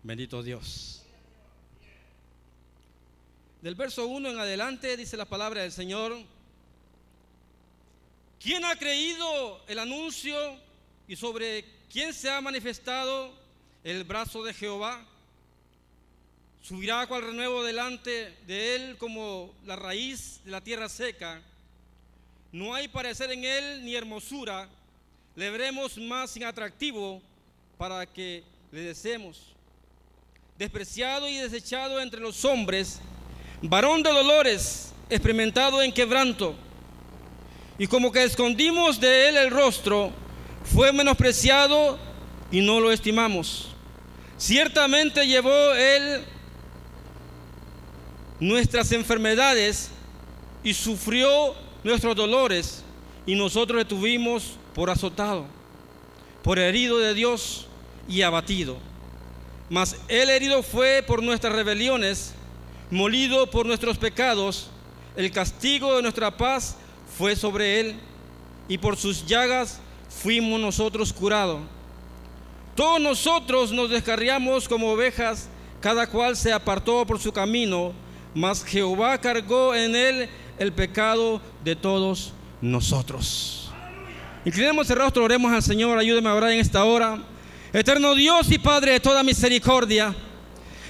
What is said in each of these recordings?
Bendito Dios. Del verso 1 en adelante dice la palabra del Señor: ¿quién ha creído el anuncio y sobre quién se ha manifestado el brazo de Jehová? Subirá cual renuevo delante de él como la raíz de la tierra seca. No hay parecer en él ni hermosura. Le veremos más sin atractivo para que le deseemos. Despreciado y desechado entre los hombres, varón de dolores, experimentado en quebranto. Y como que escondimos de él el rostro, fue menospreciado y no lo estimamos. Ciertamente llevó él nuestras enfermedades y sufrió nuestros dolores, y nosotros le tuvimos por azotado, por herido de Dios y abatido. Mas él herido fue por nuestras rebeliones, molido por nuestros pecados. El castigo de nuestra paz fue sobre él, y por sus llagas fuimos nosotros curados. Todos nosotros nos descarriamos como ovejas, cada cual se apartó por su camino, mas Jehová cargó en él el pecado de todos nosotros. Inclinemos el rostro, oremos al Señor. Ayúdeme a orar en esta hora. Eterno Dios y Padre de toda misericordia,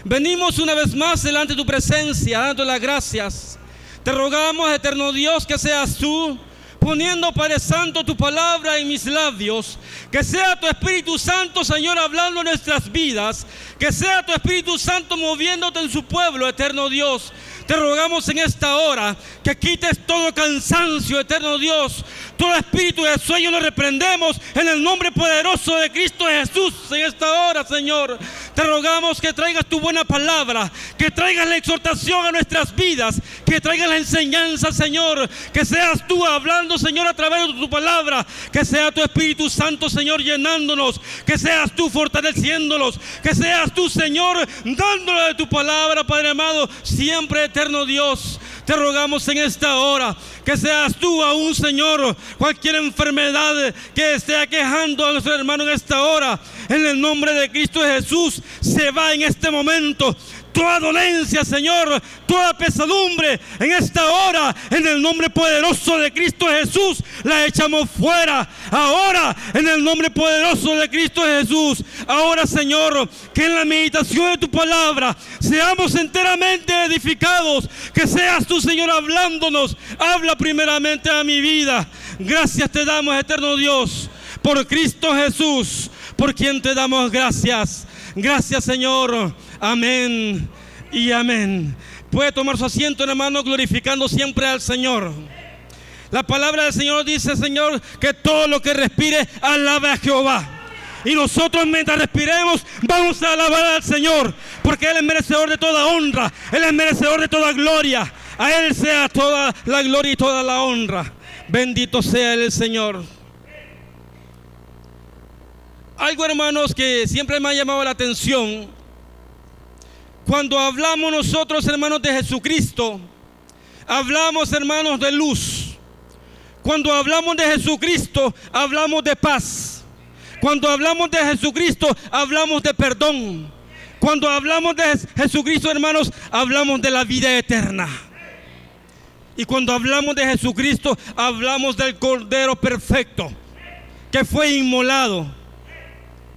venimos una vez más delante de tu presencia, dando las gracias. Te rogamos, eterno Dios, que seas tú poniendo, Padre Santo, tu palabra en mis labios. Que sea tu Espíritu Santo, Señor, hablando en nuestras vidas. Que sea tu Espíritu Santo moviéndote en su pueblo, eterno Dios. Te rogamos en esta hora que quites todo cansancio, eterno Dios. Todo espíritu de sueño lo reprendemos en el nombre poderoso de Cristo Jesús en esta hora, Señor. Te rogamos que traigas tu buena palabra, que traigas la exhortación a nuestras vidas, que traigas la enseñanza, Señor. Que seas tú hablando, Señor, a través de tu palabra. Que sea tu Espíritu Santo, Señor, llenándonos. Que seas tú fortaleciéndonos. Que seas tú, Señor, dándole de tu palabra, Padre amado, siempre, eterno Dios. Te rogamos en esta hora que seas tú aún, Señor, cualquier enfermedad que esté aquejando a nuestro hermano en esta hora, en el nombre de Cristo Jesús, se va en este momento. Toda dolencia, Señor, toda pesadumbre en esta hora, en el nombre poderoso de Cristo Jesús, la echamos fuera. Ahora, en el nombre poderoso de Cristo Jesús. Ahora, Señor, que en la meditación de tu palabra seamos enteramente edificados. Que seas tú, Señor, hablándonos. Habla primeramente a mi vida. Gracias te damos, eterno Dios, por Cristo Jesús, por quien te damos gracias. Gracias, Señor. Amén y amén. Puede tomar su asiento, hermano, glorificando siempre al Señor. La palabra del Señor dice, Señor, que todo lo que respire, alabe a Jehová. Y nosotros, mientras respiremos, vamos a alabar al Señor, porque Él es merecedor de toda honra. Él es merecedor de toda gloria. A Él sea toda la gloria y toda la honra. Bendito sea el Señor. Algo, hermanos, que siempre me ha llamado la atención. Cuando hablamos nosotros, hermanos, de Jesucristo, hablamos, hermanos, de luz. Cuando hablamos de Jesucristo, hablamos de paz. Cuando hablamos de Jesucristo, hablamos de perdón. Cuando hablamos de Jesucristo, hermanos, hablamos de la vida eterna. Y cuando hablamos de Jesucristo, hablamos del Cordero perfecto, que fue inmolado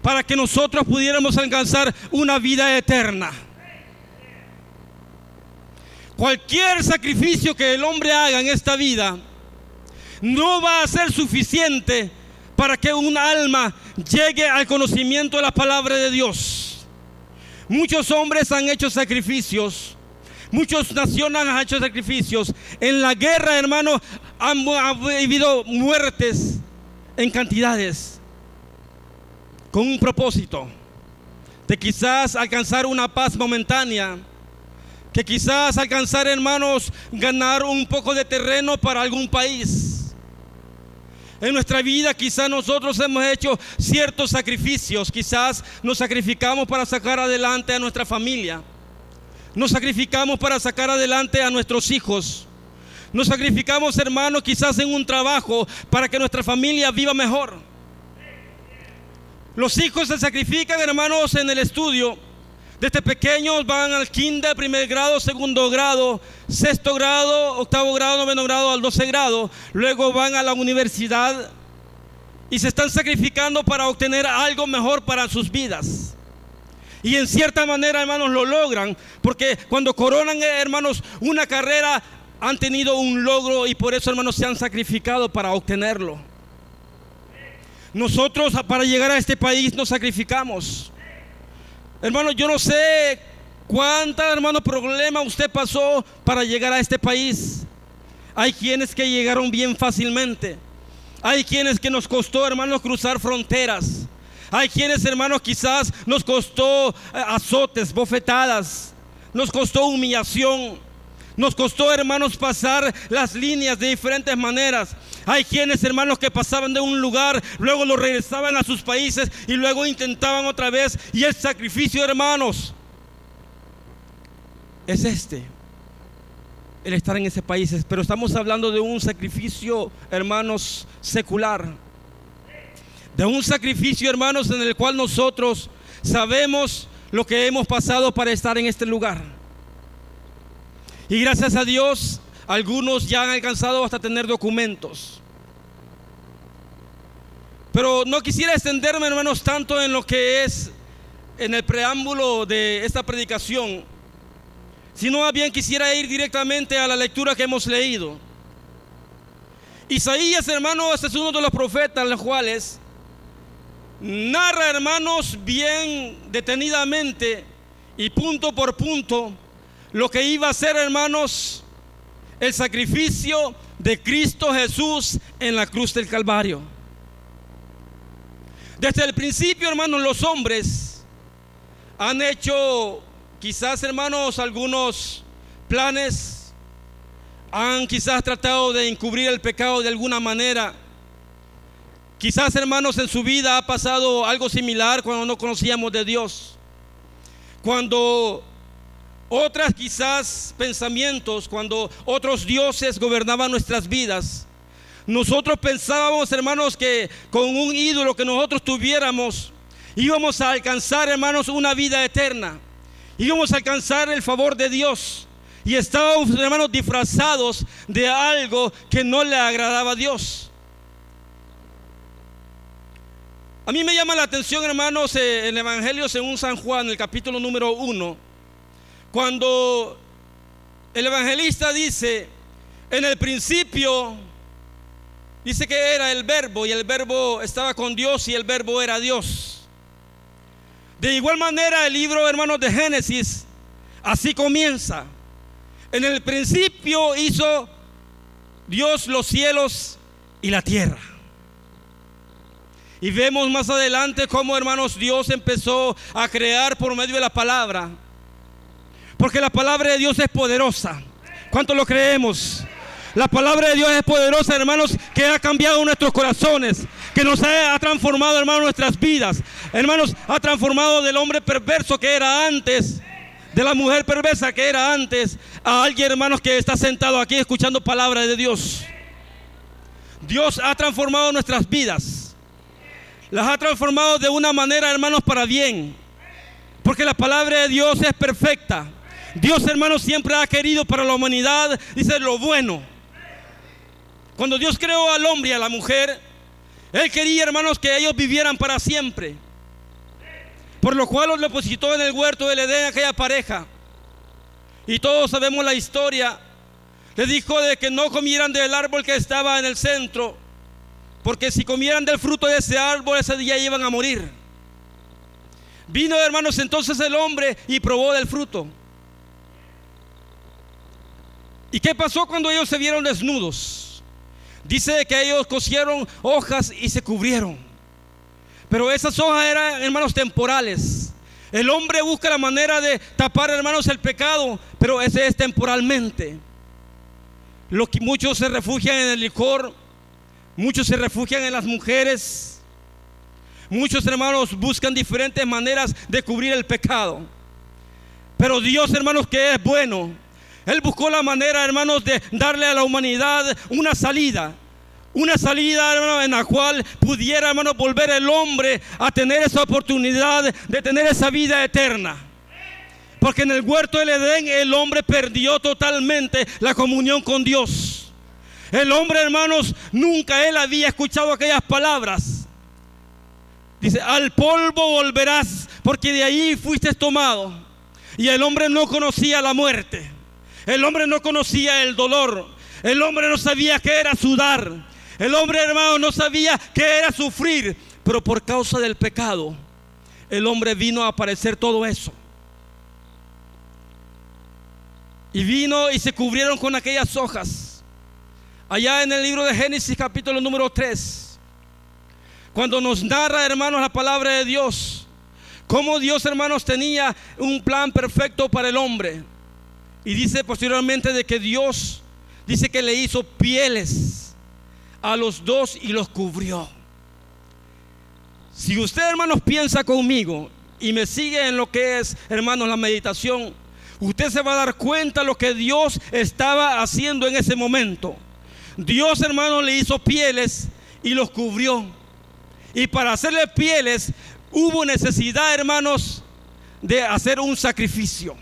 para que nosotros pudiéramos alcanzar una vida eterna. Cualquier sacrificio que el hombre haga en esta vida no va a ser suficiente para que un alma llegue al conocimiento de la palabra de Dios. Muchos hombres han hecho sacrificios, muchas naciones han hecho sacrificios. En la guerra, hermano, ha habido muertes en cantidades, con un propósito de quizás alcanzar una paz momentánea, que quizás alcanzar, hermanos, ganar un poco de terreno para algún país. En nuestra vida quizás nosotros hemos hecho ciertos sacrificios. Quizás nos sacrificamos para sacar adelante a nuestra familia. Nos sacrificamos para sacar adelante a nuestros hijos. Nos sacrificamos, hermanos, quizás en un trabajo para que nuestra familia viva mejor. Los hijos se sacrifican, hermanos, en el estudio. Desde pequeños van al kinder, primer grado, segundo grado, sexto grado, octavo grado, noveno grado, al 12 grado. Luego van a la universidad y se están sacrificando para obtener algo mejor para sus vidas. Y en cierta manera, hermanos, lo logran, porque cuando coronan, hermanos, una carrera, han tenido un logro y por eso, hermanos, se han sacrificado para obtenerlo. Nosotros, para llegar a este país, nos sacrificamos. Hermano, yo no sé cuántos, hermano, problemas usted pasó para llegar a este país. Hay quienes que llegaron bien fácilmente. Hay quienes que nos costó, hermanos, cruzar fronteras. Hay quienes, hermanos, quizás nos costó azotes, bofetadas. Nos costó humillación. Nos costó, hermanos, pasar las líneas de diferentes maneras. Hay quienes, hermanos, que pasaban de un lugar, luego lo regresaban a sus países y luego intentaban otra vez. Y el sacrificio, hermanos, es el estar en ese país. Pero estamos hablando de un sacrificio, hermanos, secular. De un sacrificio, hermanos, en el cual nosotros sabemos lo que hemos pasado para estar en este lugar. Y gracias a Dios, algunos ya han alcanzado hasta tener documentos. Pero no quisiera extenderme, hermanos, tanto en lo que es en el preámbulo de esta predicación, sino más bien quisiera ir directamente a la lectura que hemos leído. Isaías, hermanos, este es uno de los profetas, los cuales narra, hermanos, bien detenidamente y punto por punto lo que iba a ser, hermanos, el sacrificio de Cristo Jesús en la cruz del Calvario. Desde el principio, hermanos, los hombres han hecho quizás, hermanos, algunos planes. Han quizás tratado de encubrir el pecado de alguna manera. Quizás, hermanos, en su vida ha pasado algo similar cuando no conocíamos de Dios. Cuando otras quizás pensamientos, cuando otros dioses gobernaban nuestras vidas, nosotros pensábamos, hermanos, que con un ídolo que nosotros tuviéramos íbamos a alcanzar, hermanos, una vida eterna. Íbamos a alcanzar el favor de Dios. Y estábamos, hermanos, disfrazados de algo que no le agradaba a Dios. A mí me llama la atención, hermanos, el Evangelio según San Juan, el capítulo número 1. Cuando el evangelista dice, en el principio, dice que era el verbo y el verbo estaba con Dios y el verbo era Dios. De igual manera el libro, hermanos, de Génesis, así comienza. En el principio hizo Dios los cielos y la tierra. Y vemos más adelante cómo, hermanos, Dios empezó a crear por medio de la palabra. Porque la palabra de Dios es poderosa. ¿Cuánto lo creemos? La palabra de Dios es poderosa, hermanos, que ha cambiado nuestros corazones, que nos ha transformado, hermanos, nuestras vidas. Hermanos, ha transformado del hombre perverso que era antes, de la mujer perversa que era antes, a alguien, hermanos, que está sentado aquí escuchando palabra de Dios. Dios ha transformado nuestras vidas. Las ha transformado de una manera, hermanos, para bien. Porque la palabra de Dios es perfecta. Dios, hermanos, siempre ha querido para la humanidad, dice, lo bueno. Cuando Dios creó al hombre y a la mujer, Él quería, hermanos, que ellos vivieran para siempre. Por lo cual los depositó en el huerto del Edén a aquella pareja. Y todos sabemos la historia. Le dijo de que no comieran del árbol que estaba en el centro, porque si comieran del fruto de ese árbol, ese día iban a morir. Vino, hermanos, entonces el hombre y probó del fruto. ¿Y qué pasó cuando ellos se vieron desnudos? Dice que ellos cosieron hojas y se cubrieron. Pero esas hojas eran, hermanos, temporales. El hombre busca la manera de tapar, hermanos, el pecado, pero ese es temporalmente. Muchos se refugian en el licor, muchos se refugian en las mujeres. Muchos, hermanos, buscan diferentes maneras de cubrir el pecado. Pero Dios, hermanos, que es bueno, Él buscó la manera, hermanos, de darle a la humanidad una salida. Una salida, hermanos, en la cual pudiera, hermanos, volver el hombre a tener esa oportunidad de tener esa vida eterna. Porque en el huerto del Edén el hombre perdió totalmente la comunión con Dios. El hombre, hermanos, nunca él había escuchado aquellas palabras. Dice, al polvo volverás, porque de ahí fuiste tomado. Y el hombre no conocía la muerte. El hombre no conocía el dolor. El hombre no sabía qué era sudar. El hombre, hermano, no sabía qué era sufrir. Pero por causa del pecado, el hombre vino a padecer todo eso. Y vino y se cubrieron con aquellas hojas. Allá en el libro de Génesis capítulo número 3, cuando nos narra, hermanos, la palabra de Dios, cómo Dios, hermanos, tenía un plan perfecto para el hombre. Y dice posteriormente de que Dios, dice que le hizo pieles a los dos y los cubrió. Si usted, hermanos, piensa conmigo y me sigue en lo que es, hermanos, la meditación, usted se va a dar cuenta de lo que Dios estaba haciendo en ese momento. Dios, hermanos, le hizo pieles y los cubrió. Y para hacerle pieles hubo necesidad, hermanos, de hacer un sacrificio.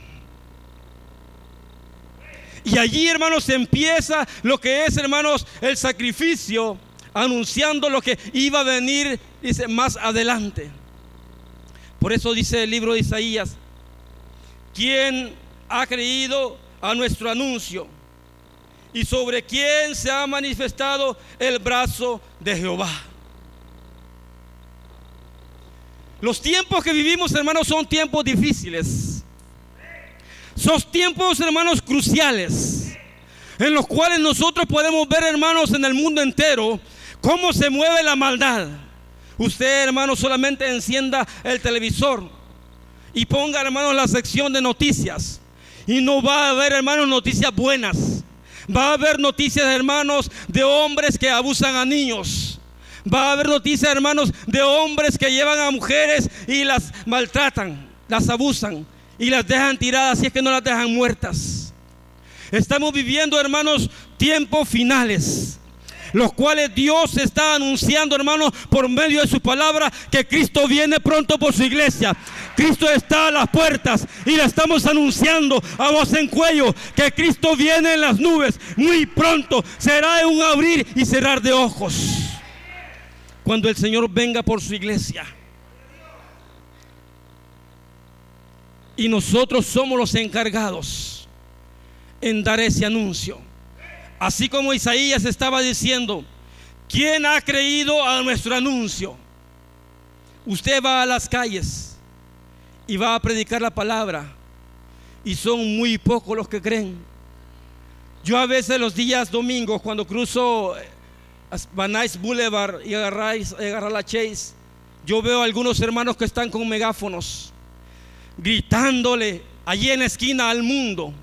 Y allí, hermanos, empieza lo que es, hermanos, el sacrificio, anunciando lo que iba a venir, dice, más adelante. Por eso dice el libro de Isaías: ¿quién ha creído a nuestro anuncio? ¿Y sobre quién se ha manifestado el brazo de Jehová? Los tiempos que vivimos, hermanos, son tiempos difíciles. Son tiempos, hermanos, cruciales, en los cuales nosotros podemos ver, hermanos, en el mundo entero cómo se mueve la maldad. Usted, hermano, solamente encienda el televisor y ponga, hermanos, la sección de noticias, y no va a haber, hermanos, noticias buenas. Va a haber noticias, hermanos, de hombres que abusan a niños. Va a haber noticias, hermanos, de hombres que llevan a mujeres y las maltratan, las abusan y las dejan tiradas, si es que no las dejan muertas. Estamos viviendo, hermanos, tiempos finales, los cuales Dios está anunciando, hermanos, por medio de su palabra, que Cristo viene pronto por su iglesia. Cristo está a las puertas y le estamos anunciando a voz en cuello que Cristo viene en las nubes. Muy pronto será un abrir y cerrar de ojos cuando el Señor venga por su iglesia. Y nosotros somos los encargados en dar ese anuncio. Así como Isaías estaba diciendo: ¿quién ha creído a nuestro anuncio? Usted va a las calles y va a predicar la palabra, y son muy pocos los que creen. Yo a veces los días domingos, cuando cruzo Van Nuys Boulevard y agarrar la Chase, yo veo a algunos hermanos que están con megáfonos gritándole allí en la esquina al mundo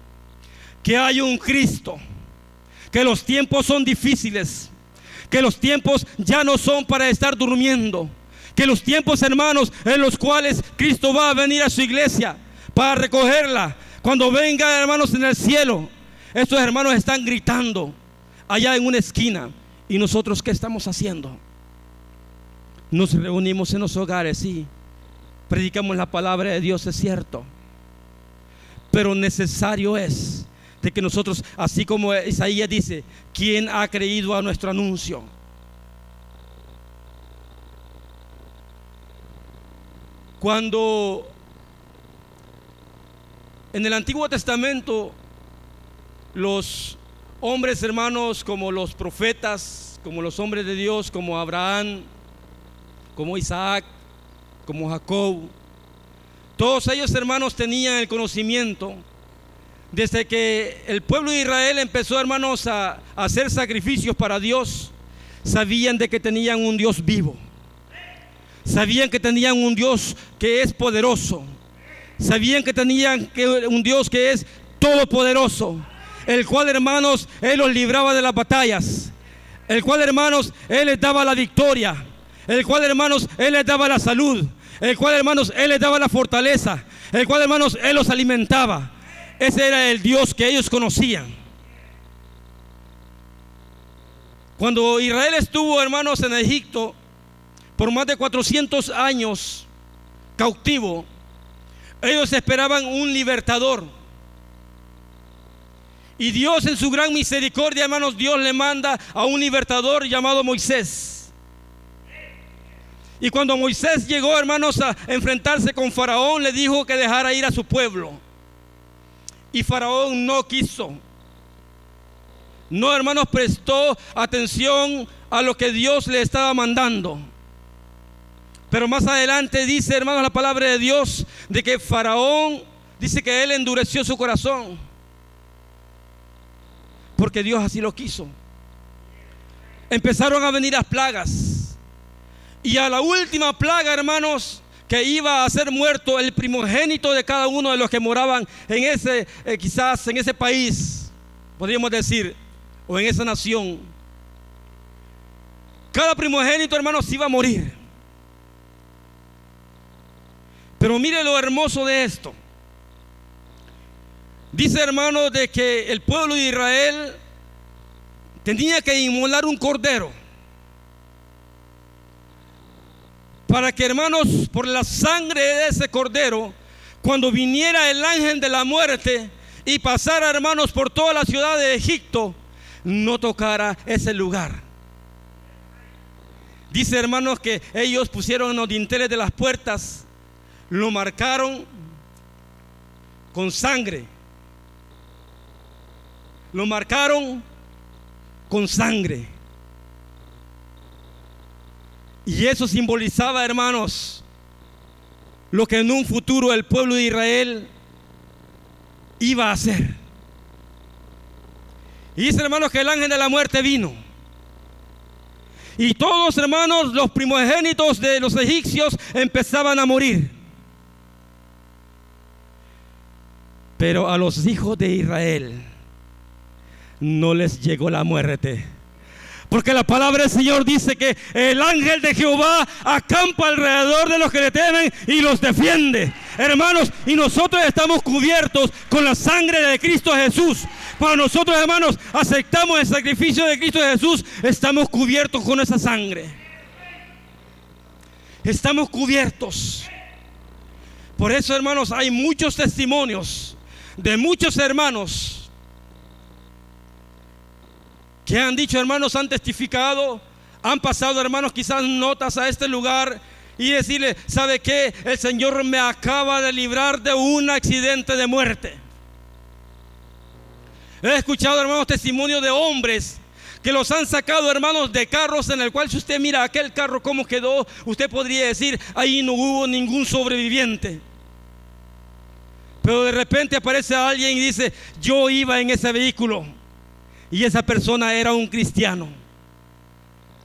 que hay un Cristo, que los tiempos son difíciles, que los tiempos ya no son para estar durmiendo, que los tiempos, hermanos, en los cuales Cristo va a venir a su iglesia para recogerla cuando venga, hermanos, en el cielo. Estos hermanos están gritando allá en una esquina. ¿Y nosotros qué estamos haciendo? Nos reunimos en los hogares, sí, predicamos la palabra de Dios, es cierto, pero necesario es de que nosotros, así como Isaías dice: ¿quién ha creído a nuestro anuncio? Cuando en el Antiguo Testamento los hombres, hermanos, como los profetas, como los hombres de Dios, como Abraham, como Isaac, como Jacob, todos ellos, hermanos, tenían el conocimiento. Desde que el pueblo de Israel empezó, hermanos, a hacer sacrificios para Dios, sabían de que tenían un Dios vivo, sabían que tenían un Dios que es poderoso, sabían que tenían un Dios que es todopoderoso, el cual, hermanos, Él los libraba de las batallas, el cual, hermanos, Él les daba la victoria, el cual, hermanos, Él les daba la salud, el cual, hermanos, Él les daba la fortaleza, el cual, hermanos, Él los alimentaba. Ese era el Dios que ellos conocían. Cuando Israel estuvo, hermanos, en Egipto por más de 400 años cautivo, Ellos esperaban un libertador. Y Dios en su gran misericordia, hermanos, Dios le manda a un libertador llamado Moisés. Y cuando Moisés llegó, hermanos, a enfrentarse con Faraón, le dijo que dejara ir a su pueblo. Y Faraón no quiso. No, hermanos, prestó atención a lo que Dios le estaba mandando. Pero más adelante dice, hermanos, la palabra de Dios, de que Faraón, dice que él endureció su corazón. Porque Dios así lo quiso. Empezaron a venir las plagas. Y a la última plaga, hermanos, que iba a ser muerto el primogénito de cada uno de los que moraban en ese, quizás en ese país, podríamos decir, o en esa nación. Cada primogénito, hermanos, iba a morir. Pero mire lo hermoso de esto. Dice, hermanos, de que el pueblo de Israel tenía que inmolar un cordero. Para que, hermanos, por la sangre de ese cordero, cuando viniera el ángel de la muerte y pasara, hermanos, por toda la ciudad de Egipto, no tocara ese lugar. Dice, hermanos, que ellos pusieron en los dinteles de las puertas, lo marcaron con sangre. Lo marcaron con sangre. Y eso simbolizaba, hermanos, lo que en un futuro el pueblo de Israel iba a hacer. Y dice, hermanos, que el ángel de la muerte vino. Y todos, hermanos, los primogénitos de los egipcios empezaban a morir. Pero a los hijos de Israel no les llegó la muerte. Porque la palabra del Señor dice que el ángel de Jehová acampa alrededor de los que le temen y los defiende. Hermanos, y nosotros estamos cubiertos con la sangre de Cristo Jesús. Cuando nosotros, hermanos, aceptamos el sacrificio de Cristo Jesús, estamos cubiertos con esa sangre. Estamos cubiertos. Por eso, hermanos, hay muchos testimonios de muchos hermanos que han dicho, hermanos, han testificado, han pasado, hermanos, quizás notas a este lugar y decirle, ¿sabe qué? El Señor me acaba de librar de un accidente de muerte. He escuchado, hermanos, testimonios de hombres que los han sacado, hermanos, de carros en el cual, si usted mira aquel carro cómo quedó, usted podría decir, ahí no hubo ningún sobreviviente. Pero de repente aparece alguien y dice, yo iba en ese vehículo. Y esa persona era un cristiano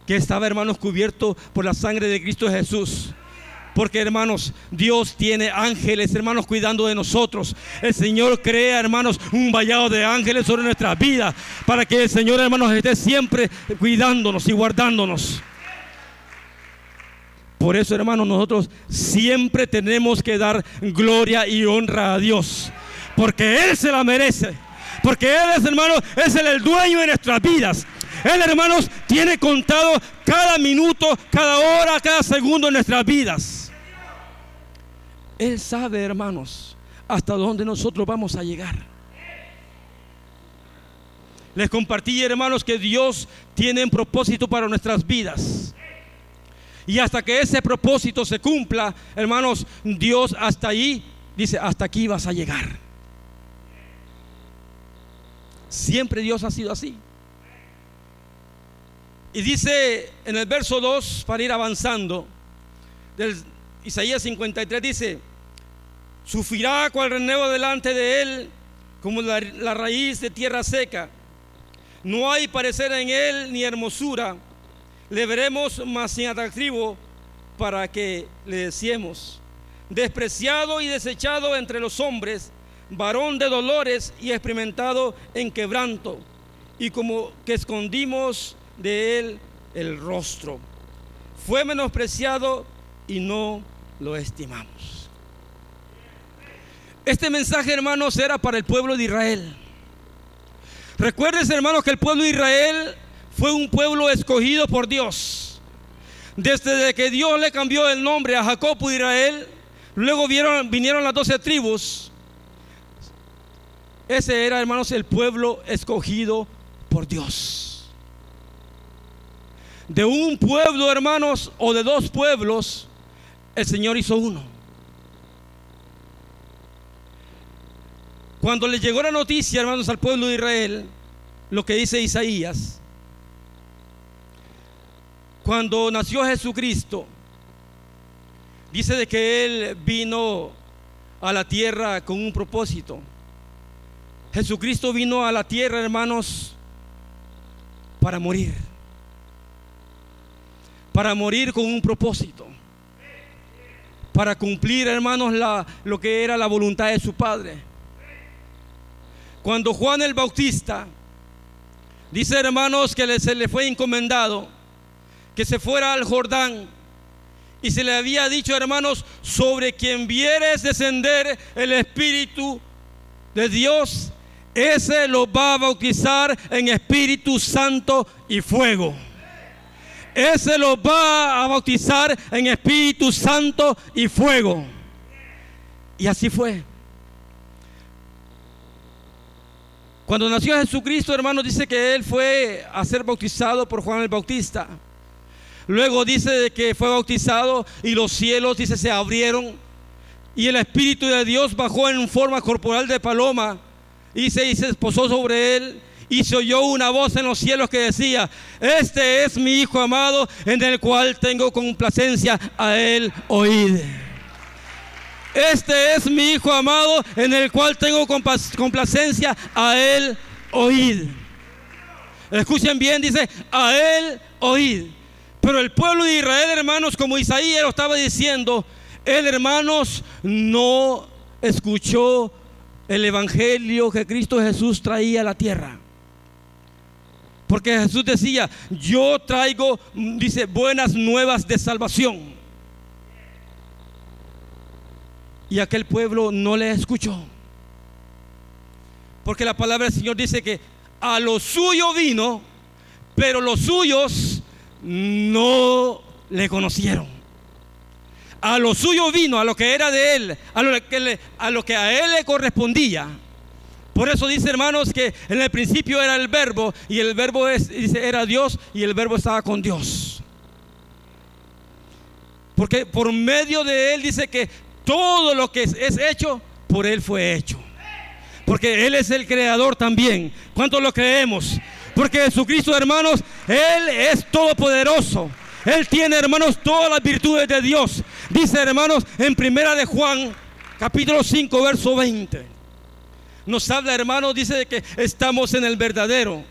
que estaba, hermanos, cubierto por la sangre de Cristo Jesús. Porque, hermanos, Dios tiene ángeles, hermanos, cuidando de nosotros. El Señor crea, hermanos, un vallado de ángeles sobre nuestras vidas, para que el Señor, hermanos, esté siempre cuidándonos y guardándonos. Por eso, hermanos, nosotros siempre tenemos que dar gloria y honra a Dios, porque Él se la merece. Porque Él es, hermanos, es el dueño de nuestras vidas. Él, hermanos, tiene contado cada minuto, cada hora, cada segundo de nuestras vidas. Él sabe, hermanos, hasta dónde nosotros vamos a llegar. Les compartí, hermanos, que Dios tiene un propósito para nuestras vidas. Y hasta que ese propósito se cumpla, hermanos, Dios hasta ahí, dice, hasta aquí vas a llegar. Siempre Dios ha sido así. Y dice en el verso 2, para ir avanzando, del Isaías 53, dice, sufrirá cual renuevo delante de él, como la raíz de tierra seca. No hay parecer en él ni hermosura. Le veremos más sin atractivo para que le deseemos. Despreciado y desechado entre los hombres, varón de dolores y experimentado en quebranto, y como que escondimos de él el rostro. Fue menospreciado y no lo estimamos. Este mensaje, hermanos, era para el pueblo de Israel. Recuerden, hermanos, que el pueblo de Israel fue un pueblo escogido por Dios. Desde que Dios le cambió el nombre a Jacob de Israel, Luego vinieron las 12 tribus. Ese era, hermanos, el pueblo escogido por Dios. De un pueblo, hermanos, o de dos pueblos, el Señor hizo uno. Cuando le llegó la noticia, hermanos, al pueblo de Israel, lo que dice Isaías, cuando nació Jesucristo, dice de que Él vino a la tierra con un propósito. Jesucristo vino a la tierra, hermanos, para morir con un propósito, para cumplir, hermanos, lo que era la voluntad de su Padre. Cuando Juan el Bautista, dice, hermanos, que se le fue encomendado que se fuera al Jordán, y se le había dicho, hermanos, sobre quien vieres descender el Espíritu de Dios, ese lo va a bautizar en Espíritu Santo y fuego. Ese lo va a bautizar en Espíritu Santo y fuego. Y así fue. Cuando nació Jesucristo, hermanos, dice que Él fue a ser bautizado por Juan el Bautista. Luego dice de que fue bautizado y los cielos, dice, se abrieron y el Espíritu de Dios bajó en forma corporal de paloma y se posó sobre Él, y se oyó una voz en los cielos que decía: este es mi Hijo amado, en el cual tengo complacencia, a Él oíd. Este es mi Hijo amado, en el cual tengo complacencia, a Él oíd. Escuchen bien, dice, a Él oíd. Pero el pueblo de Israel, hermanos, como Isaías lo estaba diciendo, él, hermanos, no escuchó el evangelio que Cristo Jesús traía a la tierra. Porque Jesús decía: yo traigo, dice, buenas nuevas de salvación. Y aquel pueblo no le escuchó. Porque la palabra del Señor dice que a lo suyo vino, pero los suyos no le conocieron. A lo suyo vino, a lo que era de Él, a lo que a Él le correspondía. Por eso dice, hermanos, que en el principio era el Verbo, y el Verbo dice, era Dios, y el Verbo estaba con Dios. Porque por medio de Él dice que todo lo que es hecho, por Él fue hecho. Porque Él es el creador también. ¿Cuántos lo creemos? Porque Jesucristo, hermanos, Él es todopoderoso. Él tiene, hermanos, todas las virtudes de Dios. Dice, hermanos, en primera de Juan, capítulo 5, verso 20. Nos habla, hermanos, dice de que estamos en el verdadero.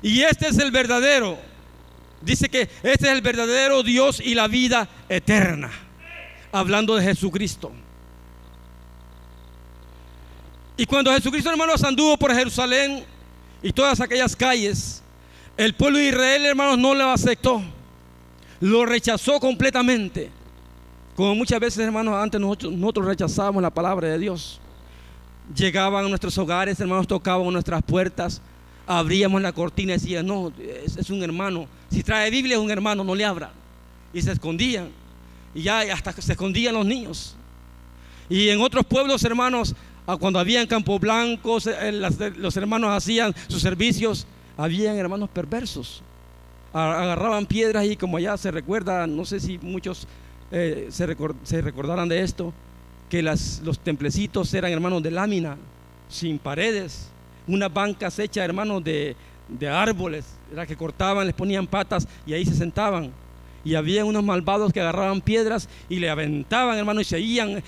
Y este es el verdadero. Dice que este es el verdadero Dios y la vida eterna. Hablando de Jesucristo. Y cuando Jesucristo, hermanos, anduvo por Jerusalén y todas aquellas calles, el pueblo de Israel, hermanos, no lo aceptó. Lo rechazó completamente. Como muchas veces, hermanos, antes nosotros rechazábamos la palabra de Dios. Llegaban a nuestros hogares, hermanos, tocaban nuestras puertas, abríamos la cortina y decían: no, es un hermano, si trae Biblia es un hermano, no le abra. Y se escondían, y ya hasta se escondían los niños. Y en otros pueblos, hermanos, cuando habían Campo Blanco, los hermanos hacían sus servicios, habían hermanos perversos. Agarraban piedras, y como allá se recuerda, no sé si muchos se recordarán de esto, que los templecitos eran, hermanos, de lámina, sin paredes, unas bancas hechas, hermanos, de árboles, era que cortaban, les ponían patas y ahí se sentaban. Y había unos malvados que agarraban piedras y le aventaban, hermanos, y seguían,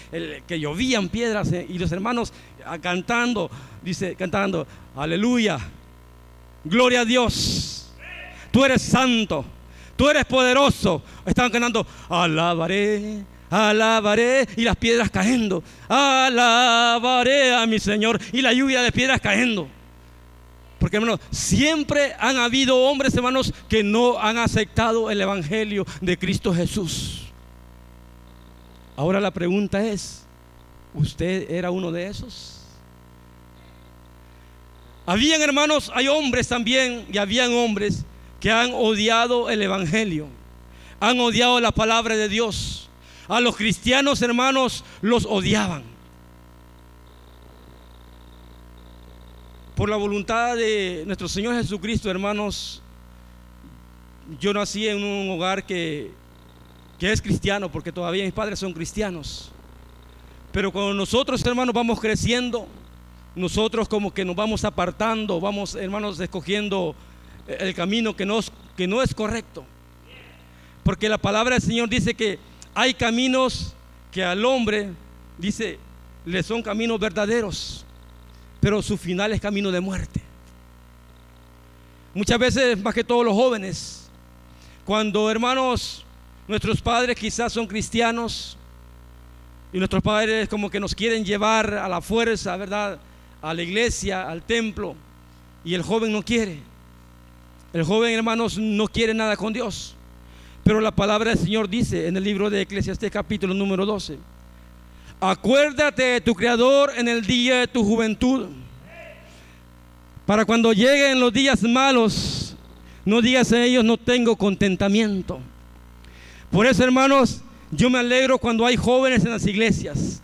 que llovían piedras, y los hermanos cantando, cantando: aleluya, gloria a Dios, tú eres santo, tú eres poderoso. Estaban cantando: alabaré, alabaré, y las piedras cayendo. Alabaré a mi Señor, y la lluvia de piedras cayendo. Porque, hermanos, siempre han habido hombres, hermanos, que no han aceptado el evangelio de Cristo Jesús. Ahora la pregunta es: ¿usted era uno de esos? Habían, hermanos, hay hombres también, y habían hombres que han odiado el evangelio, han odiado la palabra de Dios, A los cristianos, hermanos, los odiaban. Por la voluntad de nuestro Señor Jesucristo, hermanos, yo nací en un hogar que es cristiano, porque todavía mis padres son cristianos. Pero cuando nosotros, hermanos, vamos creciendo, nosotros como que nos vamos apartando, vamos, hermanos, escogiendo el camino que no es correcto. Porque la palabra del Señor dice que hay caminos que al hombre, dice, le son caminos verdaderos, pero su final es camino de muerte. Muchas veces, más que todos los jóvenes, cuando, hermanos, nuestros padres quizás son cristianos y nuestros padres como que nos quieren llevar a la fuerza, ¿verdad?, a la iglesia, al templo, y el joven no quiere. El joven, hermanos, no quiere nada con Dios. Pero la palabra del Señor dice en el libro de Eclesiastés capítulo número 12: acuérdate de tu Creador en el día de tu juventud, para cuando lleguen los días malos, no digas en ellos no tengo contentamiento. Por eso, hermanos, yo me alegro cuando hay jóvenes en las iglesias,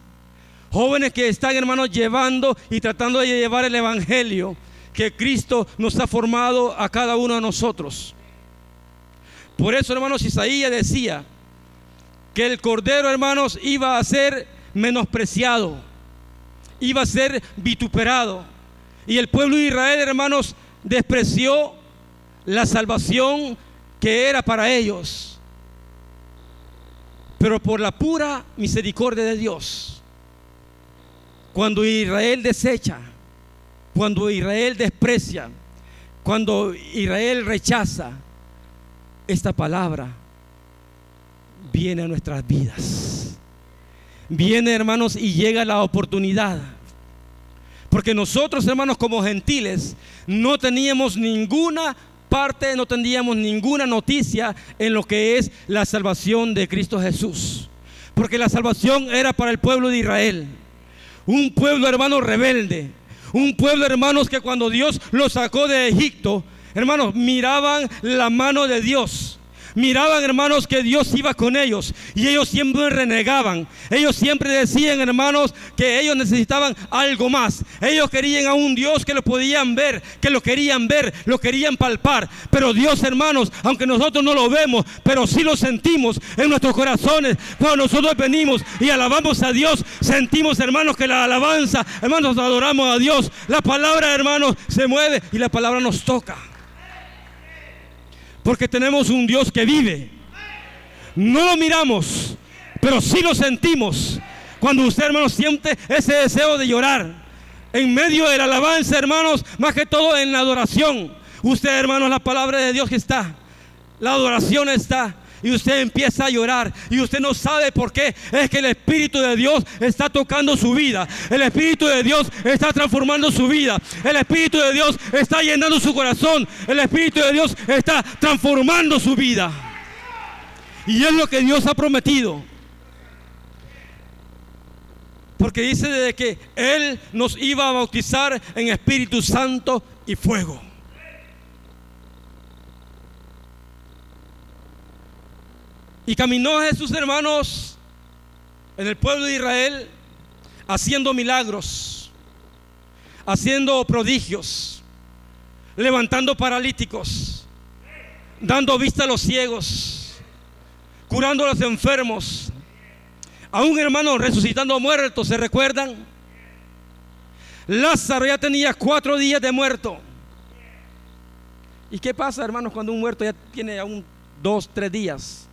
jóvenes que están, hermanos, llevando y tratando de llevar el evangelio que Cristo nos ha formado a cada uno de nosotros. Por eso, hermanos, Isaías decía que el cordero, hermanos, iba a ser menospreciado, iba a ser vituperado, y el pueblo de Israel, hermanos, despreció la salvación que era para ellos. Pero por la pura misericordia de Dios, cuando Israel desecha, cuando Israel desprecia, cuando Israel rechaza, esta palabra viene a nuestras vidas. Viene, hermanos, y llega la oportunidad. Porque nosotros, hermanos, como gentiles, no teníamos ninguna parte, no teníamos ninguna noticia en lo que es la salvación de Cristo Jesús. Porque la salvación era para el pueblo de Israel. Un pueblo, hermanos, rebelde. Un pueblo, hermanos, que cuando Dios los sacó de Egipto, hermanos, miraban la mano de Dios. Miraban, hermanos, que Dios iba con ellos, y ellos siempre renegaban. Ellos siempre decían, hermanos, que ellos necesitaban algo más. Ellos querían a un Dios que lo podían ver, que lo querían ver, lo querían palpar. Pero Dios, hermanos, aunque nosotros no lo vemos, pero sí lo sentimos en nuestros corazones. Cuando nosotros venimos y alabamos a Dios, sentimos, hermanos, que la alabanza, hermanos, adoramos a Dios. La palabra, hermanos, se mueve y la palabra nos toca. Porque tenemos un Dios que vive. No lo miramos, pero sí lo sentimos. Cuando usted, hermanos, siente ese deseo de llorar en medio de la alabanza, hermanos, más que todo en la adoración. Usted, hermanos, la palabra de Dios que está, la adoración está, y usted empieza a llorar y usted no sabe por qué. Es que el Espíritu de Dios está tocando su vida. El Espíritu de Dios está transformando su vida. El Espíritu de Dios está llenando su corazón. El Espíritu de Dios está transformando su vida. Y es lo que Dios ha prometido. Porque dice de que Él nos iba a bautizar en Espíritu Santo y fuego. Y caminó Jesús, hermanos, en el pueblo de Israel, haciendo milagros, haciendo prodigios, levantando paralíticos, dando vista a los ciegos, curando a los enfermos, aún, hermanos, resucitando muertos. ¿Se recuerdan? Lázaro ya tenía 4 días de muerto. ¿Y qué pasa, hermanos, cuando un muerto ya tiene aún 2, 3 días?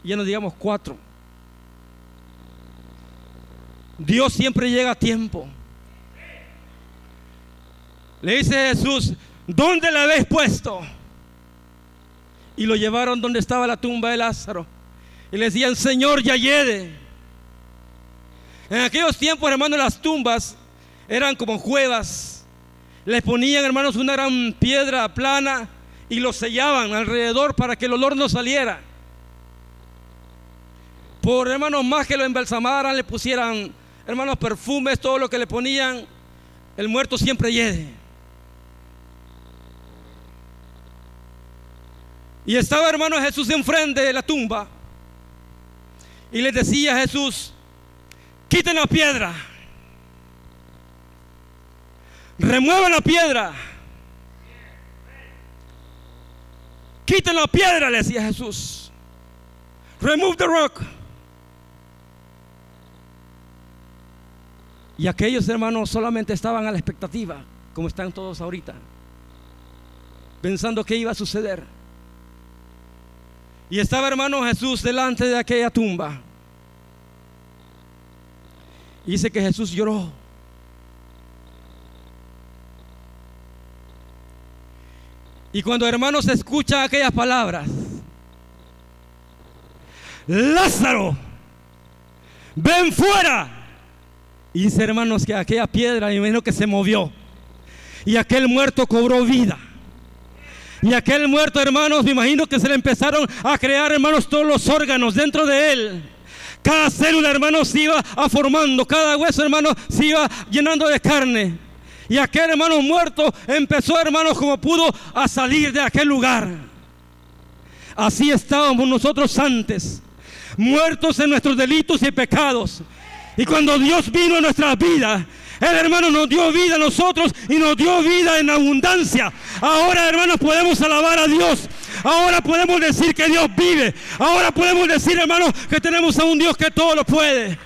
Ya no digamos 4. Dios siempre llega a tiempo. Le dice Jesús: ¿dónde la habéis puesto? Y lo llevaron donde estaba la tumba de Lázaro. Y le decían: Señor, ya hiede. En aquellos tiempos, hermanos, las tumbas eran como cuevas. Les ponían, hermanos, una gran piedra plana y lo sellaban alrededor para que el olor no saliera. Por, hermanos, más que lo embalsamaran, le pusieran, hermanos, perfumes, todo lo que le ponían, el muerto siempre hiede. Y estaba, hermanos, Jesús enfrente de la tumba. y les decía a Jesús: quiten la piedra, remuevan la piedra, quiten la piedra, le decía Jesús. Remove the rock. Y aquellos hermanos solamente estaban a la expectativa, como están todos ahorita, pensando qué iba a suceder. Y estaba, hermano, Jesús delante de aquella tumba. Y dice que Jesús lloró. Y cuando, hermanos, escuchan aquellas palabras: Lázaro, ven fuera. Y dice, hermanos, que aquella piedra, me imagino que se movió, y aquel muerto cobró vida. Y aquel muerto, hermanos, me imagino que se le empezaron a crear, hermanos, todos los órganos dentro de él. Cada célula, hermanos, se iba formando, cada hueso, hermanos, se iba llenando de carne. Y aquel hermano muerto empezó, hermanos, como pudo, a salir de aquel lugar. Así estábamos nosotros antes, muertos en nuestros delitos y pecados. Y cuando Dios vino a nuestras vidas, Él, hermano, nos dio vida a nosotros y nos dio vida en abundancia. Ahora, hermanos, podemos alabar a Dios. Ahora podemos decir que Dios vive. Ahora podemos decir, hermanos, que tenemos a un Dios que todo lo puede.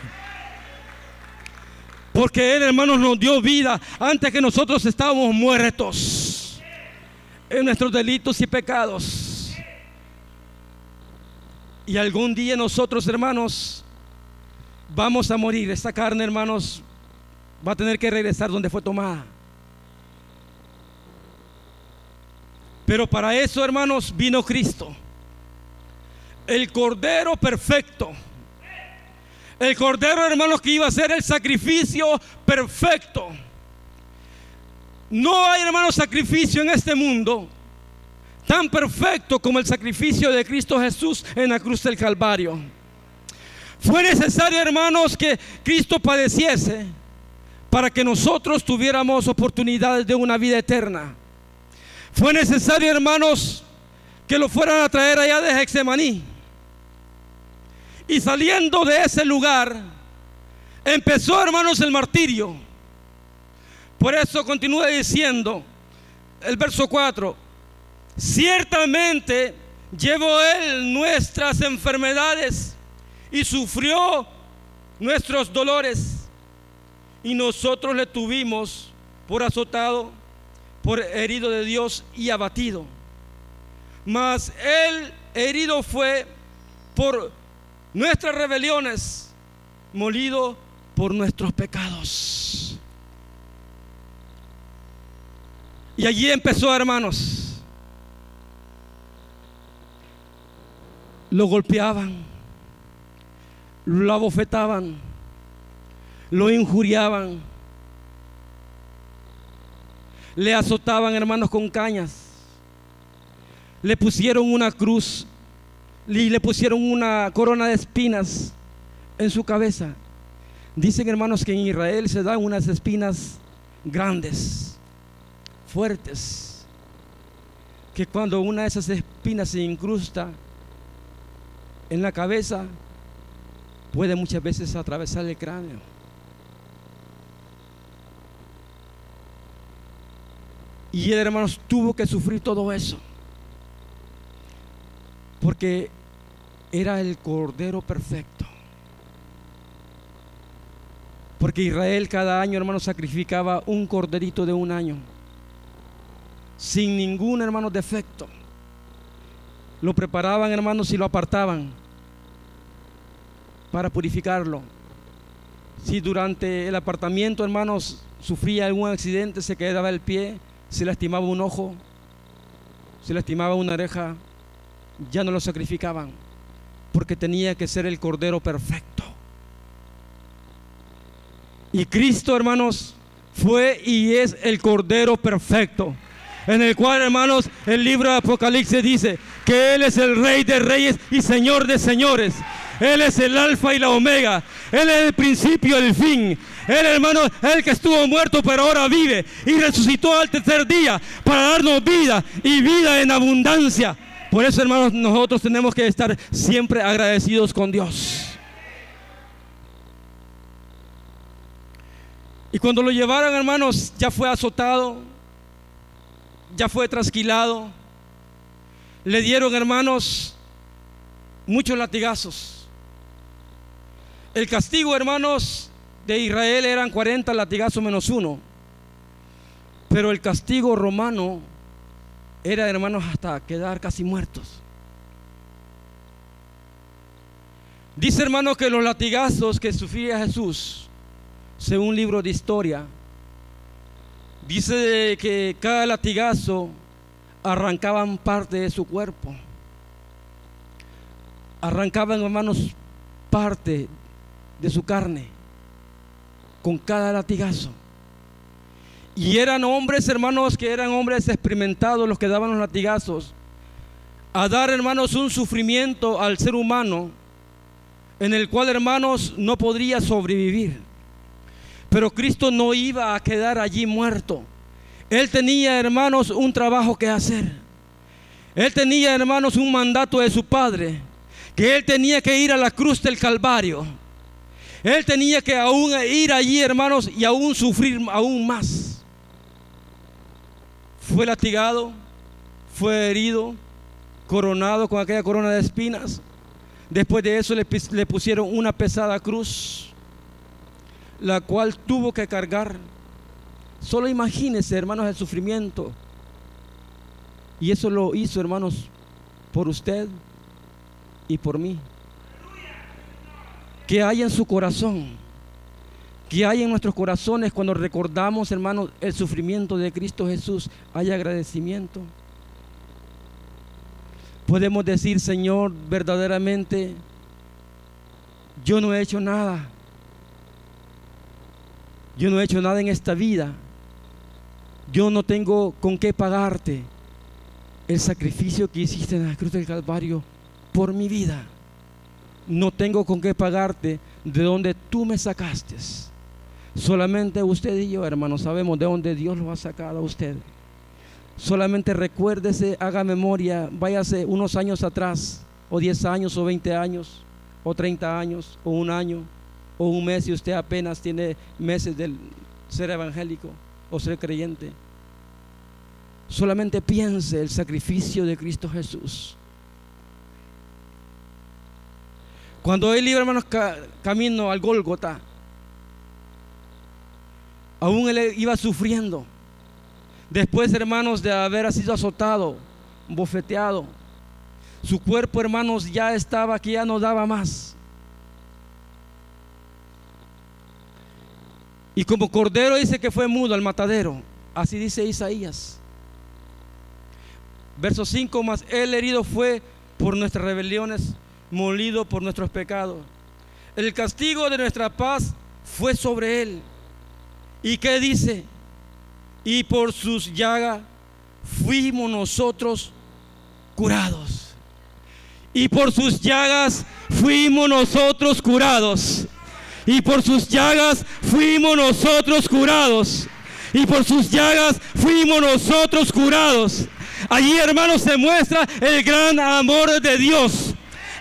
Porque Él, hermanos, nos dio vida antes que nosotros estábamos muertos en nuestros delitos y pecados. Y algún día nosotros, hermanos, vamos a morir. Esta carne, hermanos, va a tener que regresar donde fue tomada. Pero para eso, hermanos, vino Cristo, el Cordero perfecto. El Cordero, hermanos, que iba a ser el sacrificio perfecto. No hay, hermanos, sacrificio en este mundo tan perfecto como el sacrificio de Cristo Jesús en la cruz del Calvario. Fue necesario, hermanos, que Cristo padeciese para que nosotros tuviéramos oportunidades de una vida eterna. Fue necesario, hermanos, que lo fueran a traer allá de Getsemaní. Y saliendo de ese lugar, empezó, hermanos, el martirio. Por eso continúa diciendo el verso 4: ciertamente llevó Él nuestras enfermedades y sufrió nuestros dolores, y nosotros le tuvimos por azotado, por herido de Dios y abatido. Mas Él herido fue por nuestras rebeliones, molido por nuestros pecados. Y allí empezó, hermanos. Lo golpeaban, lo abofetaban, lo injuriaban, le azotaban, hermanos, con cañas, le pusieron una cruz y le pusieron una corona de espinas en su cabeza. Dicen, hermanos, que en Israel se dan unas espinas grandes, fuertes, que cuando una de esas espinas se incrusta en la cabeza, puede muchas veces atravesar el cráneo. Y él, hermanos, tuvo que sufrir todo eso, porque era el Cordero perfecto. Porque Israel cada año, hermanos, sacrificaba un corderito de un año, sin ningún, hermanos, defecto. Lo preparaban, hermanos, y lo apartaban para purificarlo. Si durante el apartamiento, hermanos, sufría algún accidente, se quedaba el pie, se lastimaba un ojo, se lastimaba una oreja, ya no lo sacrificaban, porque tenía que ser el Cordero perfecto. Y Cristo, hermanos, fue y es el Cordero perfecto, en el cual, hermanos, el libro de Apocalipsis dice que Él es el Rey de reyes y Señor de señores. Él es el alfa y la omega. Él es el principio y el fin. Él, hermano, es el que estuvo muerto pero ahora vive y resucitó al tercer día para darnos vida y vida en abundancia. Por eso, hermanos, nosotros tenemos que estar siempre agradecidos con Dios. Y cuando lo llevaron, hermanos, ya fue azotado, ya fue trasquilado. Le dieron, hermanos, muchos latigazos. El castigo, hermanos, de Israel eran 40 latigazos menos uno. Pero el castigo romano era, hermanos, hasta quedar casi muertos. Dice, hermanos, que los latigazos que sufría Jesús, según un libro de historia, dice que cada latigazo arrancaban parte de su cuerpo. Arrancaban, hermanos, parte de su carne con cada latigazo. Y eran hombres, hermanos, que eran hombres experimentados los que daban los latigazos, a dar, hermanos, un sufrimiento al ser humano en el cual, hermanos, no podría sobrevivir. Pero Cristo no iba a quedar allí muerto. Él tenía, hermanos, un trabajo que hacer. Él tenía, hermanos, un mandato de su Padre, que Él tenía que ir a la cruz del Calvario. Él tenía que aún ir allí, hermanos, y aún sufrir aún más. Fue latigado, fue herido, coronado con aquella corona de espinas. Después de eso le pusieron una pesada cruz, la cual tuvo que cargar. Solo imagínense, hermanos, el sufrimiento. Y eso lo hizo, hermanos, por usted y por mí. Que hay en su corazón, que hay en nuestros corazones cuando recordamos, hermanos, el sufrimiento de Cristo Jesús, hay agradecimiento. Podemos decir, Señor, verdaderamente, yo no he hecho nada. Yo no he hecho nada en esta vida. Yo no tengo con qué pagarte el sacrificio que hiciste en la cruz del Calvario por mi vida. No tengo con qué pagarte de donde tú me sacaste. Solamente usted y yo, hermanos, sabemos de dónde Dios lo ha sacado a usted. Solamente recuérdese, haga memoria, váyase unos años atrás, o 10 años, o 20 años, o 30 años, o un año, o un mes, si usted apenas tiene meses de ser evangélico o ser creyente. Solamente piense el sacrificio de Cristo Jesús. Cuando él iba, hermanos, camino al Gólgota, aún él iba sufriendo. Después, hermanos, de haber sido azotado, bofeteado, su cuerpo, hermanos, ya estaba, que ya no daba más. Y como cordero dice que fue mudo al matadero. Así dice Isaías. Verso 5: mas él herido fue por nuestras rebeliones, molido por nuestros pecados. El castigo de nuestra paz fue sobre él. ¿Y qué dice? Y por sus llagas fuimos nosotros curados. Y por sus llagas fuimos nosotros curados. Y por sus llagas fuimos nosotros curados. Y por sus llagas fuimos nosotros curados. Allí, hermanos, se muestra el gran amor de Dios.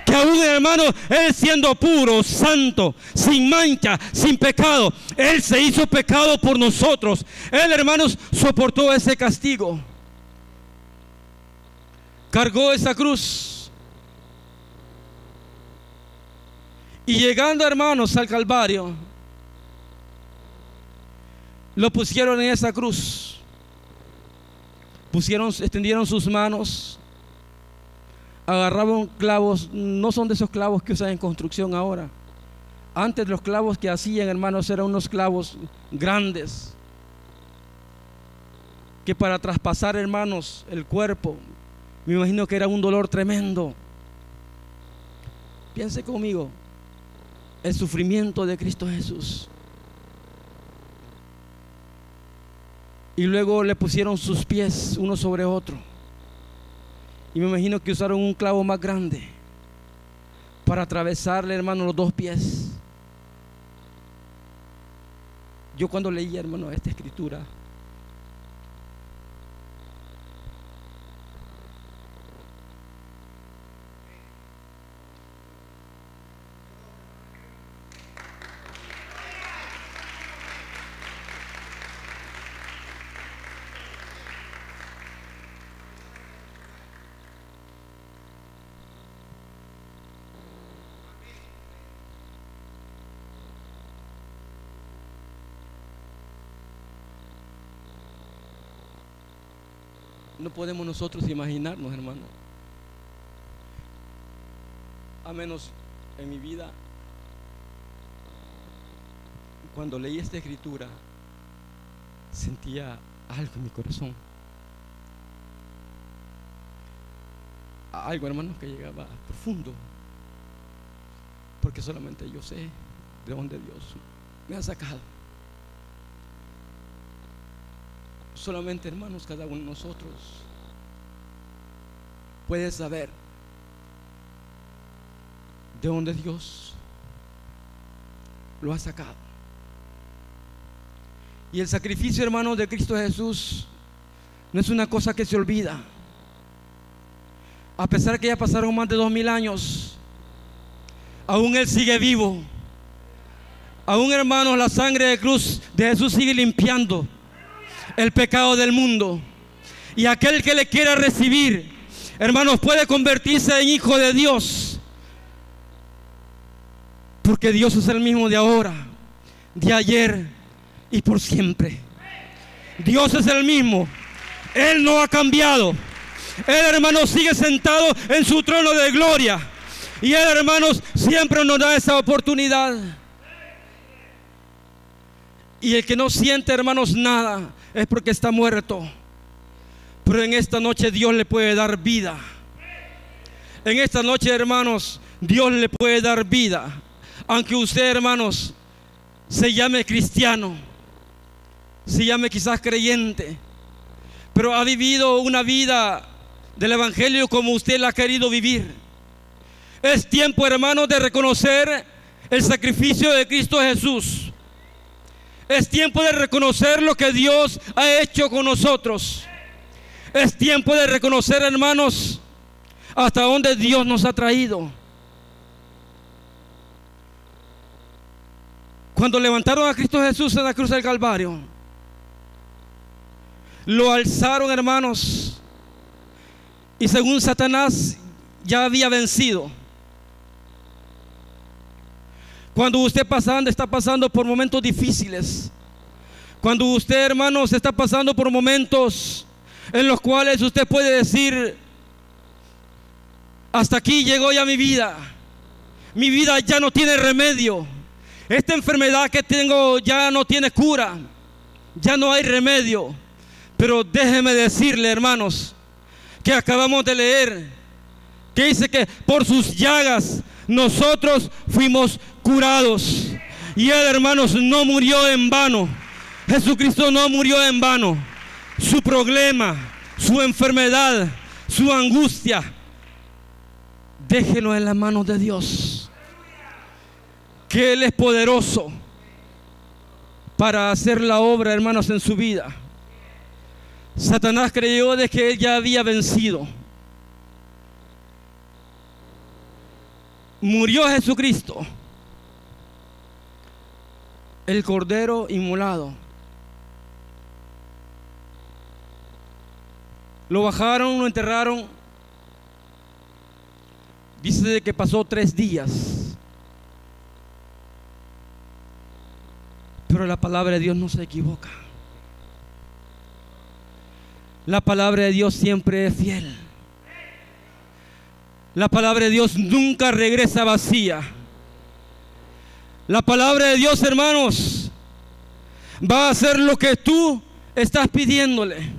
Que aún, hermano, Él siendo puro, santo, sin mancha, sin pecado, Él se hizo pecado por nosotros. Él, hermanos, soportó ese castigo. Cargó esa cruz. Y llegando, hermanos, al Calvario, lo pusieron en esa cruz. Extendieron sus manos, agarraban clavos. No son de esos clavos que usan en construcción ahora. Antes los clavos que hacían, hermanos, eran unos clavos grandes, que para traspasar, hermanos, el cuerpo, me imagino que era un dolor tremendo. Piense conmigo, el sufrimiento de Cristo Jesús. Y luego le pusieron sus pies uno sobre otro. Y me imagino que usaron un clavo más grande para atravesarle, hermano, los dos pies. Yo cuando leía, hermano, esta escritura, no podemos nosotros imaginarnos, hermano. A menos en mi vida, cuando leí esta escritura, sentía algo en mi corazón. Algo, hermano, que llegaba profundo. Porque solamente yo sé de dónde Dios me ha sacado. Solamente, hermanos, cada uno de nosotros puede saber de dónde Dios lo ha sacado. Y el sacrificio, hermanos, de Cristo Jesús no es una cosa que se olvida. A pesar que ya pasaron más de 2000 años, aún Él sigue vivo. Aún, hermanos, la sangre de cruz de Jesús sigue limpiando el pecado del mundo. Y aquel que le quiera recibir, hermanos, puede convertirse en hijo de Dios. Porque Dios es el mismo de ahora, de ayer y por siempre. Dios es el mismo. Él no ha cambiado. Él, hermanos, sigue sentado en su trono de gloria. Y Él, hermanos, siempre nos da esa oportunidad. Y el que no siente, hermanos, nada, es porque está muerto. Pero en esta noche Dios le puede dar vida. En esta noche, hermanos, Dios le puede dar vida. Aunque usted, hermanos, se llame cristiano, se llame quizás creyente, pero ha vivido una vida del evangelio como usted la ha querido vivir. Es tiempo, hermanos, de reconocer el sacrificio de Cristo Jesús. Es tiempo de reconocer lo que Dios ha hecho con nosotros. Es tiempo de reconocer, hermanos, hasta dónde Dios nos ha traído. Cuando levantaron a Cristo Jesús en la cruz del Calvario, lo alzaron, hermanos, y según Satanás ya había vencido. Cuando usted está pasando por momentos difíciles, cuando usted, hermanos, está pasando por momentos en los cuales usted puede decir: hasta aquí llegó ya mi vida ya no tiene remedio, esta enfermedad que tengo ya no tiene cura, ya no hay remedio. Pero déjeme decirle, hermanos, que acabamos de leer que dice que por sus llagas nosotros fuimos curados. Y Él, hermanos, no murió en vano. Jesucristo no murió en vano. Su problema, su enfermedad, su angustia, déjelo en las manos de Dios, que Él es poderoso para hacer la obra, hermanos, en su vida. Satanás creyó de que Él ya había vencido. Murió Jesucristo, el Cordero inmolado. Lo bajaron, lo enterraron. Dice de que pasó 3 días. Pero la palabra de Dios no se equivoca. La palabra de Dios siempre es fiel. La palabra de Dios nunca regresa vacía. La palabra de Dios, hermanos, va a hacer lo que tú estás pidiéndole.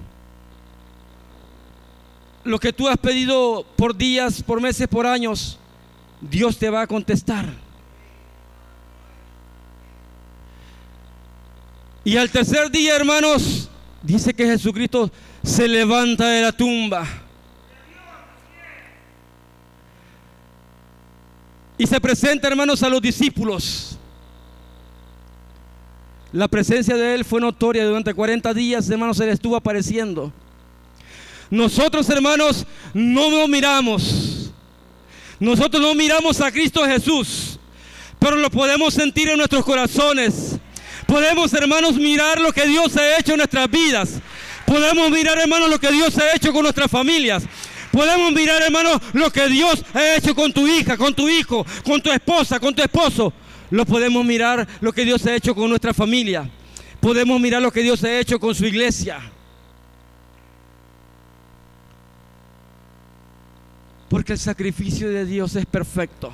Lo que tú has pedido por días, por meses, por años, Dios te va a contestar. Y al tercer día, hermanos, dice que Jesucristo se levanta de la tumba y se presenta, hermanos, a los discípulos. La presencia de Él fue notoria durante 40 días, hermanos, Él estuvo apareciendo. Nosotros, hermanos, no lo miramos. Nosotros no miramos a Cristo Jesús, pero lo podemos sentir en nuestros corazones. Podemos, hermanos, mirar lo que Dios ha hecho en nuestras vidas. Podemos mirar, hermanos, lo que Dios ha hecho con nuestras familias. Podemos mirar, hermanos, lo que Dios ha hecho con tu hija, con tu hijo, con tu esposa, con tu esposo. Lo podemos mirar lo que Dios ha hecho con nuestra familia. Podemos mirar lo que Dios ha hecho con su iglesia. Porque el sacrificio de Dios es perfecto.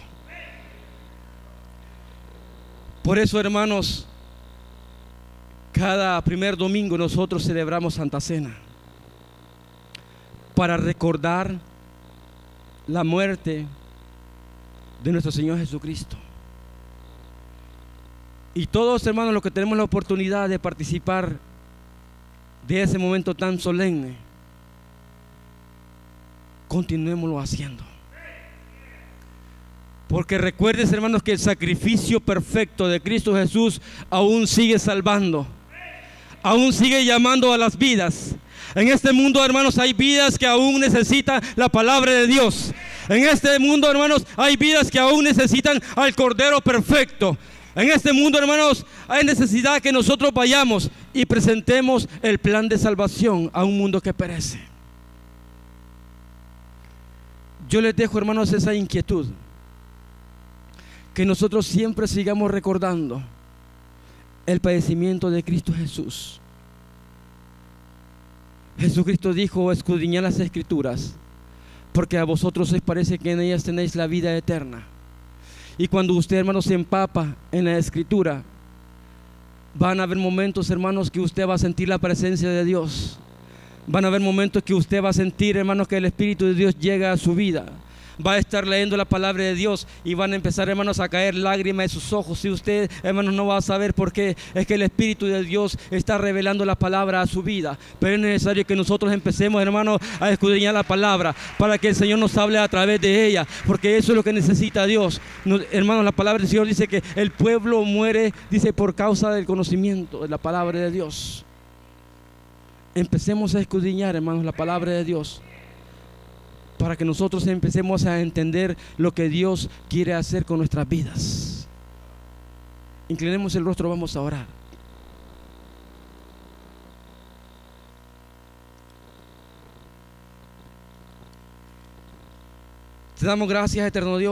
Por eso, hermanos, cada primer domingo nosotros celebramos Santa Cena, para recordar la muerte de nuestro Señor Jesucristo. Y todos, hermanos, los que tenemos la oportunidad de participar de ese momento tan solemne, continuémoslo haciendo. Porque recuerden, hermanos, que el sacrificio perfecto de Cristo Jesús aún sigue salvando, aún sigue llamando a las vidas. En este mundo, hermanos, hay vidas que aún necesitan la palabra de Dios. En este mundo, hermanos, hay vidas que aún necesitan al Cordero perfecto. En este mundo, hermanos, hay necesidad que nosotros vayamos y presentemos el plan de salvación a un mundo que perece. Yo les dejo, hermanos, esa inquietud, que nosotros siempre sigamos recordando el padecimiento de Cristo Jesús. Jesucristo dijo: escudriñad las Escrituras, porque a vosotros os parece que en ellas tenéis la vida eterna. Y cuando usted, hermanos, se empapa en la Escritura, van a haber momentos, hermanos, que usted va a sentir la presencia de Dios. Van a haber momentos que usted va a sentir, hermanos, que el Espíritu de Dios llega a su vida. Va a estar leyendo la palabra de Dios y van a empezar, hermanos, a caer lágrimas de sus ojos. Si usted, hermanos, no va a saber por qué, es que el Espíritu de Dios está revelando la palabra a su vida. Pero es necesario que nosotros empecemos, hermanos, a escudriñar la palabra para que el Señor nos hable a través de ella, porque eso es lo que necesita Dios. Hermanos, la palabra del Señor dice que el pueblo muere, dice, por causa del conocimiento de la palabra de Dios. Empecemos a escudriñar, hermanos, la palabra de Dios, para que nosotros empecemos a entender lo que Dios quiere hacer con nuestras vidas. Inclinemos el rostro, vamos a orar. Te damos gracias, eterno Dios.